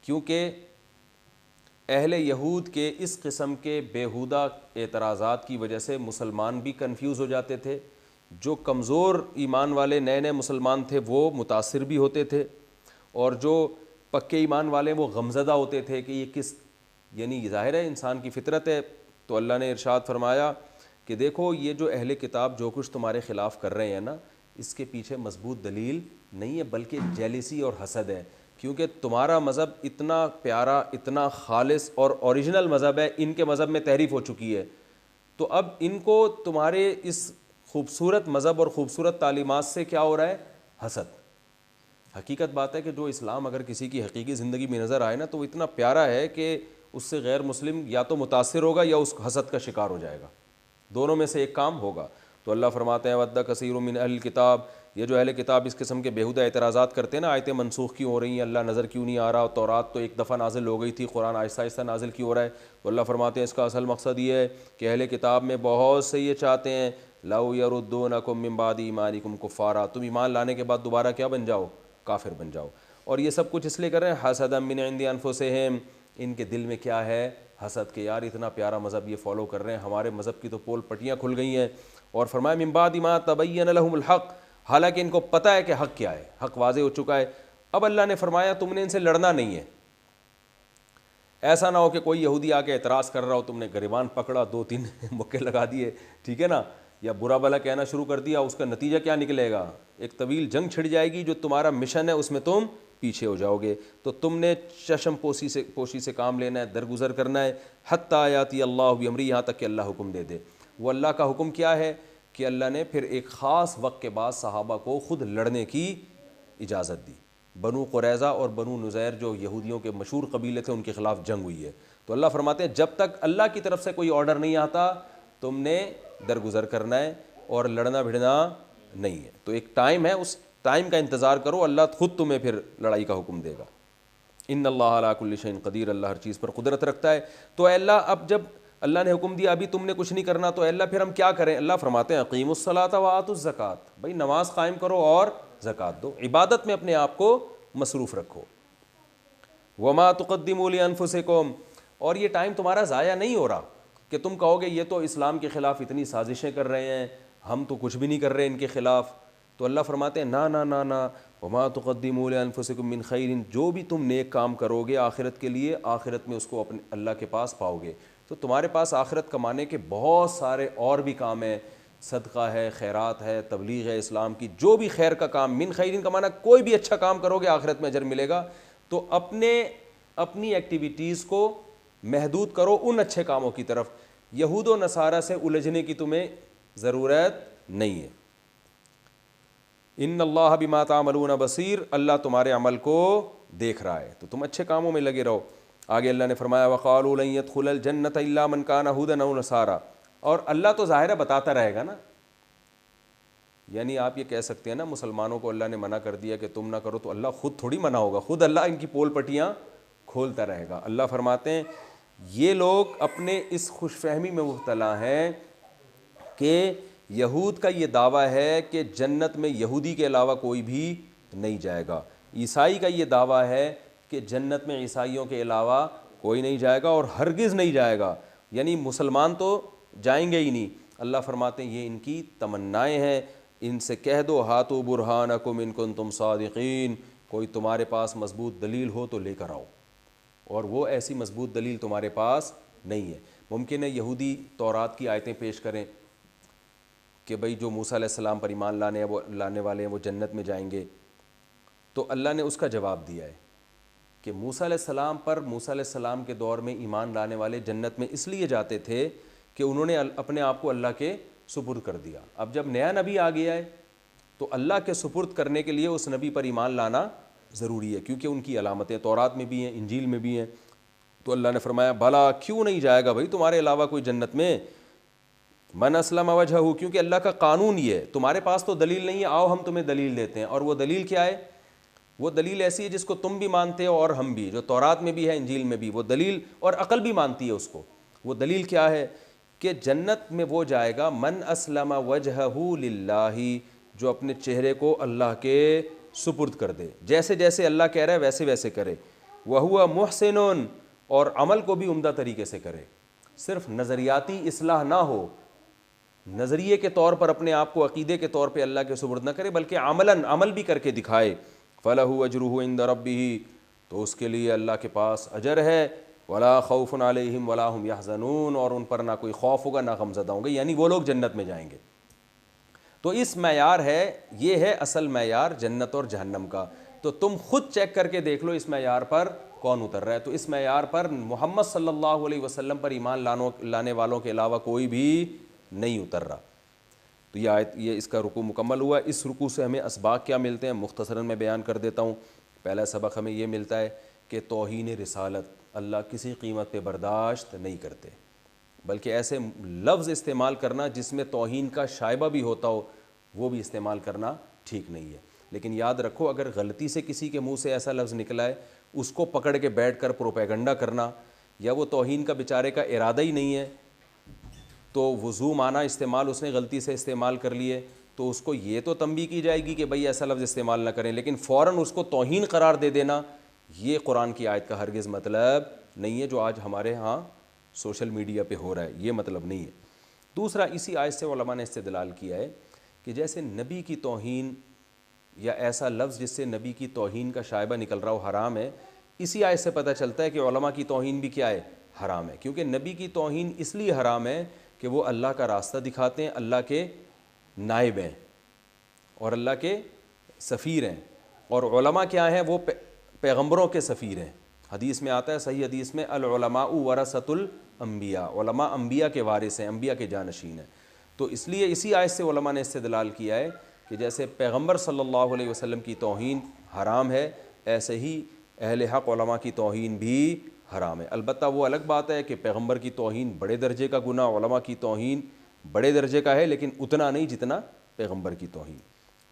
کیونکہ اہل یہود کے اس قسم کے بیہودہ اعتراضات کی وجہ سے مسلمان بھی کنفیوز ہو جاتے تھے. جو کمزور ایمان والے نئے نئے مسلمان تھے وہ متاثر بھی ہوتے تھے, اور جو پکے ایمان والے وہ غمزدہ ہوتے تھے کہ یہ کس, یعنی ظاہر ہے انسان کی فطرت ہے. تو اللہ نے ارشاد فرمایا کہ دیکھو یہ جو اہل کتاب جو کچھ تمہارے خلاف کر رہے ہیں نا, اس کے پیچھے مضبوط دلیل نہیں ہے بلکہ جیلسی اور حسد ہے, کیونکہ تمہارا مذہب اتنا پیارا, اتنا خالص اور اوریجنل مذہب ہے, ان کے مذہب میں تحریف ہو چکی ہے. تو اب ان کو تمہارے اس خوبصورت مذہب اور خوبصورت تعلیمات سے کیا ہو رہا ہے, حسد. حقیقت بات ہے کہ جو اسلام اگر کسی کی حقیقی زندگی میں نظر آئے نا تو وہ اتنا پیارا ہے کہ اس سے غیر مسلم یا تو متاثر ہوگا یا اس حسد کا شکار ہو جائے گا, دونوں میں سے ایک کام ہوگا. تو اللہ فرماتے ہیں وَدَّ کثیر من اہل الکتاب, یہ جو اہل کتاب اس قسم کے بیہودہ اعتراضات کرتے ہیں نا, آیتیں منسوخ کیوں ہو رہی ہیں, اللہ نظر کیوں نہیں آ رہا, تورات تو ایک دفعہ نازل ہو گئی تھی, قرآن آہستہ آہستہ نازل کیوں ہو رہا ہے. تو اللہ فرماتے ہیں اس کا اصل مقصد یہ ہے کہ اہل کتاب میں بہت سے یہ چاہتے ہیں لَوْ يَرُدُّونَكُم مِّن بَعْدِ ایمانکم کفارا, تم ایمان لانے کے بعد دوبارہ کیا بن جاؤ, کافر بن جاؤ. اور یہ سب کچھ اس لیے کر رہے ہیں حسدا من عند انفسہم, ان کے دل میں کیا ہے, حسد, کہ یار اتنا پیارا مذہب یہ فالو کر رہے ہیں, ہمارے مذہب کی تو پول پٹیاں کھل گئی ہیں. اور فرمایا من بعد ما تبین لہم الحق, حالانکہ ان کو پتہ ہے کہ حق کیا ہے, حق واضح ہو چکا ہے. اب اللہ نے فرمایا تم نے ان سے لڑنا نہیں ہے. ایسا نہ ہو کہ کوئی یہودی آ کے اعتراض کر رہا ہو, تم نے گریبان پکڑا, 2-3 مکے لگا دیے, ٹھیک ہے نا, یا برا بھلا کہنا شروع کر دیا, اس کا نتیجہ کیا نکلے گا, ایک طویل جنگ چھڑ جائے گی. جو تمہارا مشن ہے اس میں تم پیچھے ہو جاؤ گے. تو تم نے چشم پوشی سے کام لینا ہے, درگزر کرنا ہے. حتی یاتی اللہ بامری, یہاں تک کہ اللہ حکم دے دے. وہ اللہ کا حکم کیا ہے کہ اللہ نے پھر ایک خاص وقت کے بعد صحابہ کو خود لڑنے کی اجازت دی. بنو قریظہ اور بنو نذیر جو یہودیوں کے مشہور قبیلے تھے, ان کے خلاف جنگ ہوئی ہے. تو اللہ فرماتے ہیں جب تک اللہ کی طرف سے کوئی آرڈر نہیں آتا تم نے درگزر کرنا ہے اور لڑنا بھڑنا نہیں ہے. تو ایک ٹائم ہے, اس ٹائم کا انتظار کرو, اللہ خود تمہیں پھر لڑائی کا حکم دے گا. ان اللہ علی کل شیء قدیر, اللہ ہر چیز پر قدرت رکھتا ہے. تو اے اللہ, اب جب اللہ نے حکم دیا ابھی تم نے کچھ نہیں کرنا, تو اے اللہ پھر ہم کیا کریں. اللہ فرماتے ہیں اقیموا الصلاۃ وآتوا الزکوٰۃ, بھائی نماز قائم کرو اور زکوٰۃ دو, عبادت میں اپنے آپ کو مصروف رکھو. وما تقدموا لانفسکم, اور یہ ٹائم تمہارا ضائع نہیں ہو رہا کہ تم کہو گے یہ تو اسلام کے خلاف اتنی سازشیں کر رہے ہیں, ہم تو کچھ بھی نہیں کر رہے ان کے خلاف. تو اللہ فرماتے ہیں نا, وما تقدموا لانفسکم من خیر, جو بھی تم نیک کام کرو گے آخرت کے لیے, آخرت میں اس کو اپنے اللہ کے پاس پاؤ گے. تو تمہارے پاس آخرت کمانے کے بہت سارے اور بھی کام ہیں, صدقہ ہے, خیرات ہے, تبلیغ ہے اسلام کی, جو بھی خیر کا کام, من خیرین کا معنی کوئی بھی اچھا کام کرو گے آخرت میں اجر ملے گا. تو اپنی ایکٹیویٹیز کو محدود کرو ان اچھے کاموں کی طرف. یہود و نصارہ سے الجھنے کی تمہیں ضرورت نہیں ہے. ان اللہ بما تعملون بصیر, اللہ تمہارے عمل کو دیکھ رہا ہے, تو تم اچھے کاموں میں لگے رہو. آگے اللہ نے فرمایا وقالوا لن يدخل الجنۃ الا من كان هودا او نصارى, اور اللہ تو ظاہر ہے بتاتا رہے گا نا. یعنی آپ یہ کہہ سکتے ہیں نا, مسلمانوں کو اللہ نے منع کر دیا کہ تم نہ کرو, تو اللہ خود تھوڑی منع ہوگا, خود اللہ ان کی پول پٹیاں کھولتا رہے گا. اللہ فرماتے ہیں یہ لوگ اپنے اس خوش فہمی میں مبتلا ہیں کہ یہود کا یہ دعویٰ ہے کہ جنت میں یہودی کے علاوہ کوئی بھی نہیں جائے گا۔ عیسائی کا یہ دعویٰ ہے کہ جنت میں عیسائیوں کے علاوہ کوئی نہیں جائے گا اور ہرگز نہیں جائے گا، یعنی مسلمان تو جائیں گے ہی نہیں۔ اللہ فرماتے ہیں یہ ان کی تمنائیں ہیں، ان سے کہہ دو ہاتو برہانکم ان کنتم صادقین، کوئی تمہارے پاس مضبوط دلیل ہو تو لے کر آؤ، اور وہ ایسی مضبوط دلیل تمہارے پاس نہیں ہے۔ ممکن ہے یہودی تورات کی آیتیں پیش کریں کہ بھئی جو موسیٰ علیہ السلام پر ایمان لانے والے ہیں وہ جنت میں جائیں گے، تو اللہ نے اس کا جواب دیا ہے کہ موسیٰ علیہ السلام پر، موسیٰ علیہ السلام کے دور میں ایمان لانے والے جنت میں اس لیے جاتے تھے کہ انہوں نے اپنے آپ کو اللہ کے سپرد کر دیا۔ اب جب نیا نبی آ گیا ہے تو اللہ کے سپرد کرنے کے لیے اس نبی پر ایمان لانا ضروری ہے، کیونکہ ان کی علامتیں تورات میں بھی ہیں، انجیل میں بھی ہیں۔ تو اللہ نے فرمایا بھلا کیوں نہیں جائے گا بھائی تمہارے علاوہ کوئی جنت میں؟ من اسلم وجہہ، کیونکہ اللہ کا قانون یہ ہے، تمہارے پاس تو دلیل نہیں ہے، آؤ ہم تمہیں دلیل دیتے ہیں۔ اور وہ دلیل کیا ہے؟ وہ دلیل ایسی ہے جس کو تم بھی مانتے ہو اور ہم بھی، جو تورات میں بھی ہے انجیل میں بھی، وہ دلیل اور عقل بھی مانتی ہے اس کو۔ وہ دلیل کیا ہے؟ کہ جنت میں وہ جائے گا من اسلم وجہہ للہ، جو اپنے چہرے کو اللہ کے سپرد کر دے، جیسے جیسے اللہ کہہ رہا ہے ویسے ویسے کرے، وہو محسن، اور عمل کو بھی عمدہ طریقے سے کرے، صرف نظریاتی اصلاح نہ ہو، نظریے کے طور پر اپنے آپ کو عقیدے کے طور پہ اللہ کے سپرد نہ کرے، بلکہ عمل بھی کر کے دکھائے۔ فَلَهُ أَجْرُهُ عِنْدَ رَبِّهِ، تو اس کے لیے اللہ کے پاس اجر ہے، وَلَا خَوْفٌ عَلَيْهِمْ وَلَا هُمْ يَحْزَنُونَ، اور ان پر نہ کوئی خوف ہوگا نہ غمزدہ ہوں گے، یعنی وہ لوگ جنت میں جائیں گے۔ تو اس معیار ہے، یہ ہے اصل معیار جنت اور جہنم کا۔ تو تم خود چیک کر کے دیکھ لو اس معیار پر کون اتر رہا ہے۔ تو اس معیار پر محمد صلی اللہ علیہ وسلم پر ایمان لانے والوں کے علاوہ کوئی بھی نہیں اتر رہا۔ تو یہ آیت، یہ اس کا رکوع مکمل ہوا۔ اس رکوع سے ہمیں اسباق کیا ملتے ہیں مختصراً میں بیان کر دیتا ہوں۔ پہلا سبق ہمیں یہ ملتا ہے کہ توہین رسالت اللہ کسی قیمت پہ برداشت نہیں کرتے، بلکہ ایسے لفظ استعمال کرنا جس میں توہین کا شائبہ بھی ہوتا ہو وہ بھی استعمال کرنا ٹھیک نہیں ہے۔ لیکن یاد رکھو اگر غلطی سے کسی کے منہ سے ایسا لفظ نکلا ہے، اس کو پکڑ کے بیٹھ کر پروپیگنڈا کرنا، یا وہ توہین کا بیچارے کا ارادہ ہی نہیں ہے تو وضو معنی استعمال اس نے غلطی سے استعمال کر لیے، تو اس کو یہ تو تنبیہ کی جائے گی کہ بھئی ایسا لفظ استعمال نہ کریں، لیکن فوراً اس کو توہین قرار دے دینا یہ قرآن کی آیت کا ہرگز مطلب نہیں ہے، جو آج ہمارے ہاں سوشل میڈیا پہ ہو رہا ہے، یہ مطلب نہیں ہے۔ دوسرا، اسی آیت سے علماء نے استدلال کیا ہے کہ جیسے نبی کی توہین یا ایسا لفظ جس سے نبی کی توہین کا شائبہ نکل رہا ہو حرام ہے، اسی آیت سے پتہ چلتا ہے کہ علماء کی توہین بھی کیا ہے؟ حرام ہے، کیونکہ نبی کی توہین اس لیے حرام ہے کہ وہ اللہ کا راستہ دکھاتے ہیں، اللہ کے نائب ہیں اور اللہ کے سفیر ہیں، اور علماء کیا ہیں؟ وہ پیغمبروں کے سفیر ہیں۔ حدیث میں آتا ہے، صحیح حدیث میں، العلماء ورثۃ الانبیاء، علماء انبیاء کے وارث ہیں، انبیاء کے جانشین ہیں۔ تو اس لیے اسی آیت سے علماء نے استدلال کیا ہے کہ جیسے پیغمبر صلی اللہ علیہ وسلم کی توہین حرام ہے، ایسے ہی اہل حق علماء کی توہین بھی حرام ہے۔ البتہ وہ الگ بات ہے کہ پیغمبر کی توہین بڑے درجے کا گناہ، علماء کی توہین بڑے درجے کا ہے لیکن اتنا نہیں جتنا پیغمبر کی توہین۔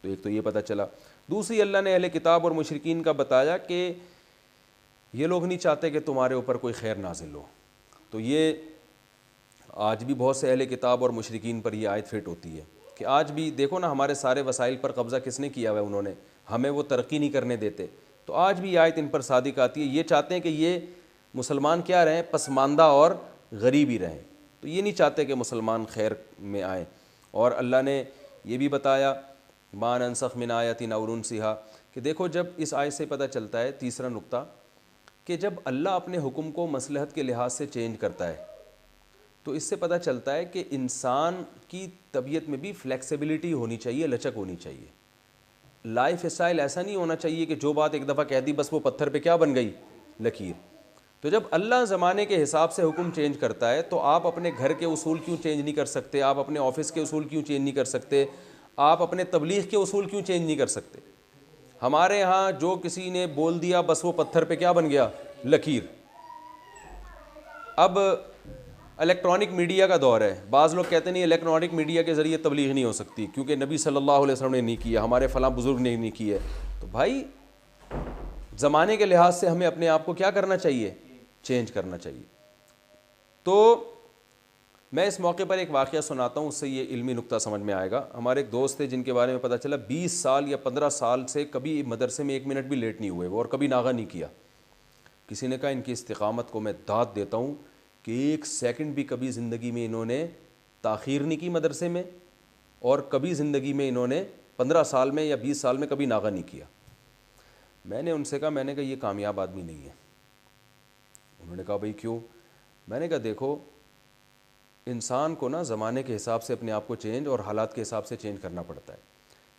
تو ایک تو یہ پتہ چلا۔ دوسری، اللہ نے اہل کتاب اور مشرکین کا بتایا کہ یہ لوگ نہیں چاہتے کہ تمہارے اوپر کوئی خیر نازل ہو۔ تو یہ آج بھی بہت سے اہل کتاب اور مشرکین پر یہ آیت فٹ ہوتی ہے کہ آج بھی دیکھو نا، ہمارے سارے وسائل پر قبضہ کس نے کیا ہوا ہے؟ انہوں نے، ہمیں وہ ترقی نہیں کرنے دیتے۔ تو آج بھی یہ آیت ان پر صادق آتی ہے، یہ چاہتے ہیں کہ یہ مسلمان کیا رہیں؟ پسماندہ اور غریب ہی رہیں۔ تو یہ نہیں چاہتے کہ مسلمان خیر میں آئیں۔ اور اللہ نے یہ بھی بتایا ما ننسخ من آیۃ او ننسھا، کہ دیکھو جب اس آیت سے پتہ چلتا ہے، تیسرا نقطہ، کہ جب اللہ اپنے حکم کو مصلحت کے لحاظ سے چینج کرتا ہے تو اس سے پتہ چلتا ہے کہ انسان کی طبیعت میں بھی فلیکسیبلٹی ہونی چاہیے، لچک ہونی چاہیے۔ لائف اسٹائل ایسا نہیں ہونا چاہیے کہ جو بات ایک دفعہ کہہ دی بس وہ پتھر پہ کیا بن گئی؟ لکیر۔ تو جب اللہ زمانے کے حساب سے حکم چینج کرتا ہے تو آپ اپنے گھر کے اصول کیوں چینج نہیں کر سکتے؟ آپ اپنے آفس کے اصول کیوں چینج نہیں کر سکتے؟ آپ اپنے تبلیغ کے اصول کیوں چینج نہیں کر سکتے؟ ہمارے ہاں جو کسی نے بول دیا بس وہ پتھر پہ کیا بن گیا؟ لکیر۔ اب الیکٹرانک میڈیا کا دور ہے، بعض لوگ کہتے نہیں الیکٹرانک میڈیا کے ذریعے تبلیغ نہیں ہو سکتی کیونکہ نبی صلی اللہ علیہ وسلم نے نہیں کیا، ہمارے فلاں بزرگ نے نہیں کی ہے۔ تو بھائی زمانے کے لحاظ سے ہمیں اپنے آپ کو کیا کرنا چاہیے؟ چینج کرنا چاہیے۔ تو میں اس موقع پر ایک واقعہ سناتا ہوں، اس سے یہ علمی نقطہ سمجھ میں آئے گا. ہمارے ایک دوست تھے جن کے بارے میں پتہ چلا 20 سال یا 15 سال سے کبھی مدرسے میں 1 منٹ بھی لیٹ نہیں ہوئے وہ، اور کبھی ناغہ نہیں کیا. کسی نے کہا ان کی استقامت کو میں داد دیتا ہوں کہ 1 سیکنڈ بھی کبھی زندگی میں انہوں نے تاخیر نہیں کی مدرسے میں، اور کبھی زندگی میں انہوں نے 15 سال میں یا 20 سال میں کبھی ناغہ نہیں کیا. میں نے ان سے کہا، میں نے کہا یہ کامیاب آدمی نہیں ہے. انہوں نے کہا بھائی کیوں؟ میں نے کہا دیکھو، انسان کو نا زمانے کے حساب سے اپنے آپ کو چینج اور حالات کے حساب سے چینج کرنا پڑتا ہے.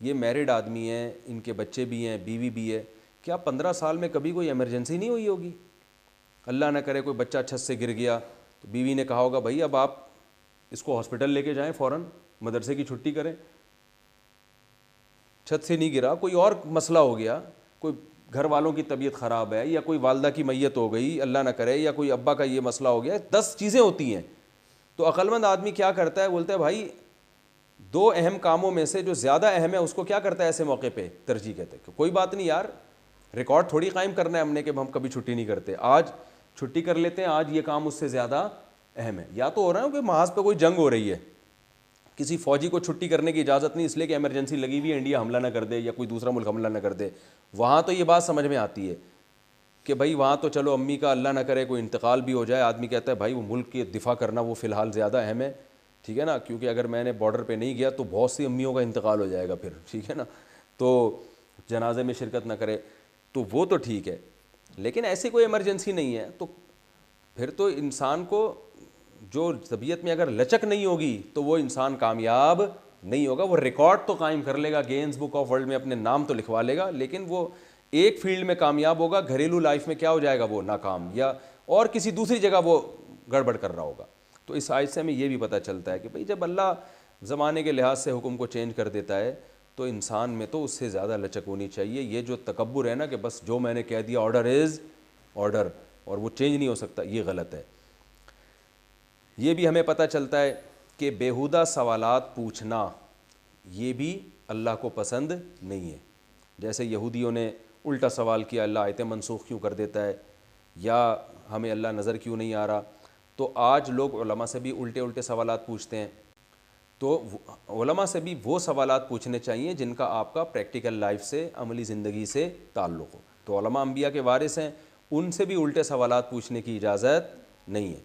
یہ میرڈ آدمی ہیں، ان کے بچے بھی ہیں، بیوی بھی ہے. کیا 15 سال میں کبھی کوئی ایمرجنسی نہیں ہوئی ہوگی؟ اللہ نہ کرے کوئی بچہ چھت سے گر گیا تو بیوی نے کہا ہوگا بھائی اب آپ اس کو ہاسپٹل لے کے جائیں، فوراً مدرسے کی چھٹی کریں. چھت سے نہیں گرا، کوئی اور مسئلہ ہو گیا، کوئی گھر والوں کی طبیعت خراب ہے، یا کوئی والدہ کی میت ہو گئی اللہ نہ کرے، یا کوئی ابا کا یہ مسئلہ ہو گیا، 10 چیزیں ہوتی ہیں. تو عقل مند آدمی کیا کرتا ہے؟ بولتا ہے بھائی 2 اہم کاموں میں سے جو زیادہ اہم ہے اس کو کیا کرتا ہے ایسے موقع پہ؟ ترجیح کہتے ہیں کہ کوئی بات نہیں یار، ریکارڈ تھوڑی قائم کرنا ہے ہم نے کہ ہم کبھی چھٹی نہیں کرتے، آج چھٹی کر لیتے ہیں، آج یہ کام اس سے زیادہ اہم ہے. یا تو ہو رہا ہے کہ محاذ پہ کوئی جنگ ہو رہی ہے، کسی فوجی کو چھٹی کرنے کی اجازت نہیں، اس لیے کہ ایمرجنسی لگی ہوئی ہے، انڈیا حملہ نہ کر دے یا کوئی دوسرا ملک حملہ نہ کر دے. وہاں تو یہ بات سمجھ میں آتی ہے کہ بھائی وہاں تو چلو امی کا اللہ نہ کرے کوئی انتقال بھی ہو جائے، آدمی کہتا ہے بھائی وہ ملک کے دفاع کرنا وہ فی الحال زیادہ اہم ہے، ٹھیک ہے نا، کیونکہ اگر میں نے بارڈر پہ نہیں گیا تو بہت سی امیوں کا انتقال ہو جائے گا پھر، ٹھیک ہے نا، تو جنازے میں شرکت نہ کرے تو وہ تو ٹھیک ہے. لیکن ایسی کوئی ایمرجنسی نہیں ہے تو پھر تو انسان کو جو طبیعت میں اگر لچک نہیں ہوگی تو وہ انسان کامیاب نہیں ہوگا. وہ ریکارڈ تو قائم کر لے گا، گینز بک آف ورلڈ میں اپنے نام تو لکھوا لے گا، لیکن وہ ایک فیلڈ میں کامیاب ہوگا، گھریلو لائف میں کیا ہو جائے گا؟ وہ ناکام، یا اور کسی دوسری جگہ وہ گڑبڑ کر رہا ہوگا. تو اس آیت سے ہمیں یہ بھی پتہ چلتا ہے کہ بھئی جب اللہ زمانے کے لحاظ سے حکم کو چینج کر دیتا ہے تو انسان میں تو اس سے زیادہ لچک ہونی چاہیے. یہ جو تکبر ہے نا کہ بس جو میں نے کہہ دیا آرڈر از آرڈر اور وہ چینج نہیں ہو سکتا، یہ غلط ہے. یہ بھی ہمیں پتہ چلتا ہے کہ بیہودہ سوالات پوچھنا یہ بھی اللہ کو پسند نہیں ہے. جیسے یہودیوں نے الٹا سوال کیا، اللہ آیتیں منسوخ کیوں کر دیتا ہے، یا ہمیں اللہ نظر کیوں نہیں آ رہا. تو آج لوگ علماء سے بھی الٹے سوالات پوچھتے ہیں. تو علماء سے بھی وہ سوالات پوچھنے چاہیے جن کا آپ کا پریکٹیکل لائف سے، عملی زندگی سے تعلق ہو. تو علماء انبیاء کے وارث ہیں، ان سے بھی الٹے سوالات پوچھنے کی اجازت نہیں ہے.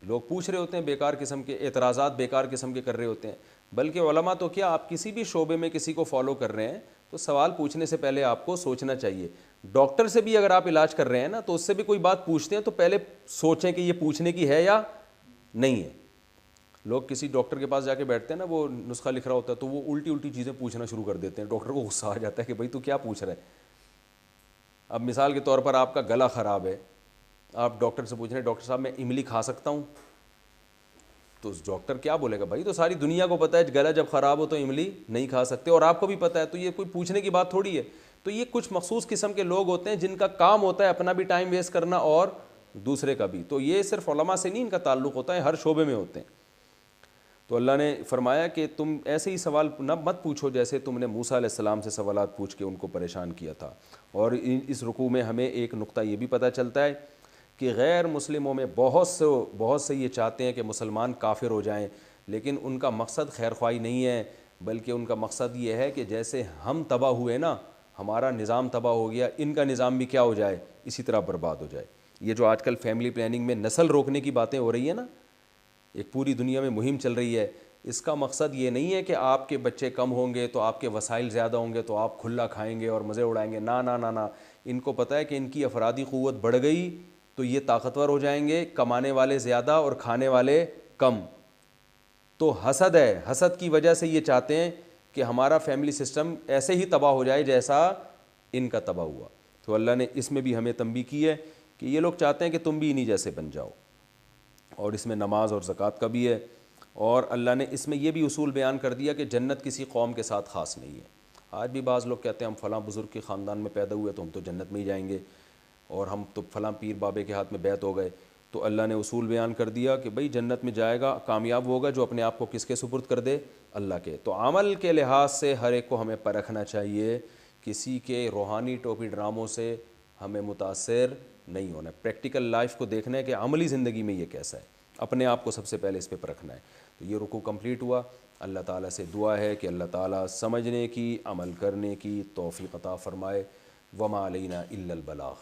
لوگ پوچھ رہے ہوتے ہیں بیکار قسم کے اعتراضات، بیکار قسم کے کر رہے ہوتے ہیں. بلکہ علماء تو کیا، آپ کسی بھی شعبے میں کسی کو فالو کر رہے ہیں تو سوال پوچھنے سے پہلے آپ کو سوچنا چاہیے. ڈاکٹر سے بھی اگر آپ علاج کر رہے ہیں نا تو اس سے بھی کوئی بات پوچھتے ہیں تو پہلے سوچیں کہ یہ پوچھنے کی ہے یا نہیں ہے. لوگ کسی ڈاکٹر کے پاس جا کے بیٹھتے ہیں نا، وہ نسخہ لکھ رہا ہوتا ہے تو وہ الٹی چیزیں پوچھنا شروع کر دیتے ہیں. ڈاکٹر کو غصہ آ جاتا ہے کہ بھائی تو کیا پوچھ رہا ہے. اب مثال کے طور پر آپ کا گلا خراب ہے، آپ ڈاکٹر سے پوچھ رہے ہیں ڈاکٹر صاحب میں املی کھا سکتا ہوں؟ تو ڈاکٹر کیا بولے گا؟ بھائی تو ساری دنیا کو پتہ ہے گلا جب خراب ہو تو املی نہیں کھا سکتے، اور آپ کو بھی پتہ ہے، تو یہ کوئی پوچھنے کی بات تھوڑی ہے. تو یہ کچھ مخصوص قسم کے لوگ ہوتے ہیں جن کا کام ہوتا ہے اپنا بھی ٹائم ویسٹ کرنا اور دوسرے کا بھی. تو یہ صرف علماء سے نہیں ان کا تعلق ہوتا ہے، ہر شعبے میں ہوتے ہیں. تو اللہ نے فرمایا کہ تم ایسے ہی سوال نہ مت پوچھو جیسے تم نے موسیٰ علیہ السلام سے سوالات پوچھ کے ان کو پریشان کیا تھا. اور اس رکوع میں ہمیں ایک نقطہ یہ بھی پتہ چلتا ہے کہ غیر مسلموں میں بہت سے یہ چاہتے ہیں کہ مسلمان کافر ہو جائیں، لیکن ان کا مقصد خیر خواہی نہیں ہے، بلکہ ان کا مقصد یہ ہے کہ جیسے ہم تباہ ہوئے نا، ہمارا نظام تباہ ہو گیا، ان کا نظام بھی کیا ہو جائے، اسی طرح برباد ہو جائے. یہ جو آج کل فیملی پلاننگ میں نسل روکنے کی باتیں ہو رہی ہیں نا، ایک پوری دنیا میں مہم چل رہی ہے، اس کا مقصد یہ نہیں ہے کہ آپ کے بچے کم ہوں گے تو آپ کے وسائل زیادہ ہوں گے تو آپ کھلا کھائیں گے اور مزے اڑائیں گے. نا نا نا نا، ان کو پتہ ہے کہ ان کی افرادی قوت بڑھ گئی تو یہ طاقتور ہو جائیں گے، کمانے والے زیادہ اور کھانے والے کم. تو حسد ہے، حسد کی وجہ سے یہ چاہتے ہیں کہ ہمارا فیملی سسٹم ایسے ہی تباہ ہو جائے جیسا ان کا تباہ ہوا. تو اللہ نے اس میں بھی ہمیں تنبیہ کی ہے کہ یہ لوگ چاہتے ہیں کہ تم بھی انہی جیسے بن جاؤ. اور اس میں نماز اور زکوٰۃ کا بھی ہے. اور اللہ نے اس میں یہ بھی اصول بیان کر دیا کہ جنت کسی قوم کے ساتھ خاص نہیں ہے. آج بھی بعض لوگ کہتے ہیں ہم فلاں بزرگ کے خاندان میں پیدا ہوئے تو ہم تو جنت میں ہی جائیں گے، اور ہم تو فلاں پیر بابے کے ہاتھ میں بیعت ہو گئے. تو اللہ نے اصول بیان کر دیا کہ بھئی جنت میں جائے گا، کامیاب ہوگا جو اپنے آپ کو کس کے سپرد کر دے، اللہ کے. تو عمل کے لحاظ سے ہر ایک کو ہمیں پرکھنا چاہیے، کسی کے روحانی ٹوپی ڈراموں سے ہمیں متاثر نہیں ہونا. پریکٹیکل لائف کو دیکھنا ہے کہ عملی زندگی میں یہ کیسا ہے. اپنے آپ کو سب سے پہلے اس پہ پرکھنا ہے. تو یہ رکوع کمپلیٹ ہوا. اللہ تعالیٰ سے دعا ہے کہ اللہ تعالیٰ سمجھنے کی، عمل کرنے کی توفیق عطا فرمائے. وما علینا الا البلاغ.